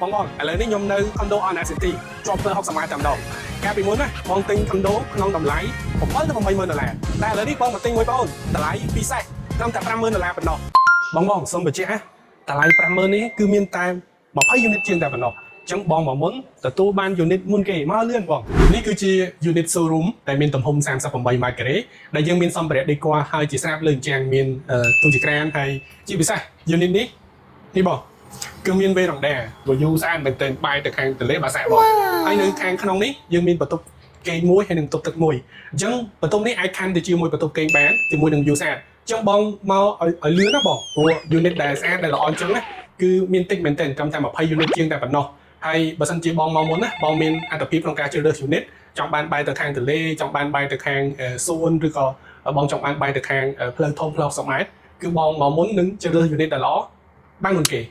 បងឥឡូវនេះខ្ញុំនៅ condo on City ជាប់ធ្វើ60ម៉ែត្រតែម្ដងកាលពីមុនណាបងទិញ condo ក្នុងតម្លៃ$7,000 ទៅ$8,000តែឥឡូវនេះបងមកទិញមួយបងតម្លៃពិសេសត្រឹមតែ$50,000ប៉ុណ្ណោះបងសូមបញ្ជាក់ណាតម្លៃ$50,000នេះគឺមានតែ20 unit ជាងតែប៉ុណ្ណោះអញ្ចឹងបងមកមុនទទួលបាន unit មុនគេមកលឿនបងនេះគឺជា unit showroom ដែលមានទំហំ38ម៉ែត្រការ៉េដែលយើងមានសម្ភារៈ decor ហើយជាស្រាប់លើជញ្ជាំងមានទូជាក្រានហើយជាពិសេស unit នេះបងគឺមានវេរ៉ង់ដា view ស្អាតមែនទែនបាយទៅខាងទន្លេបាសាក់បងហើយនៅខាងក្នុងនេះយើងមានបន្ទប់គេងមួយហើយនិងបន្ទប់ទឹកមួយអញ្ចឹងបន្ទប់នេះអាចខណ្ឌទៅជាមួយបន្ទប់គេងបានជាមួយនឹង view ស្អាតអញ្ចឹងបងមកឲ្យលឿនណាបងព្រោះ unit ដែលស្អាតដែលល្អអញ្ចឹងណាគឺមានតិចមែនទែនត្រឹមតែ20 unit ជាងតែប៉ុណ្ណោះហើយបើសិនជាបងមកមុនណាបងមានអត្ថប្រយោជន៍ក្នុងការជ្រើសរើស unit ចង់បានបាយទៅខាងទន្លេចង់បានបាយទៅខាងសួនឬក៏បងចង់បានបាយទៅខាងផ្លូវធំផ្លូវ60ម៉ែត្រគឺបងមកមុននឹងជ្រើសរើស unit ដែលល្អបានមុនគេ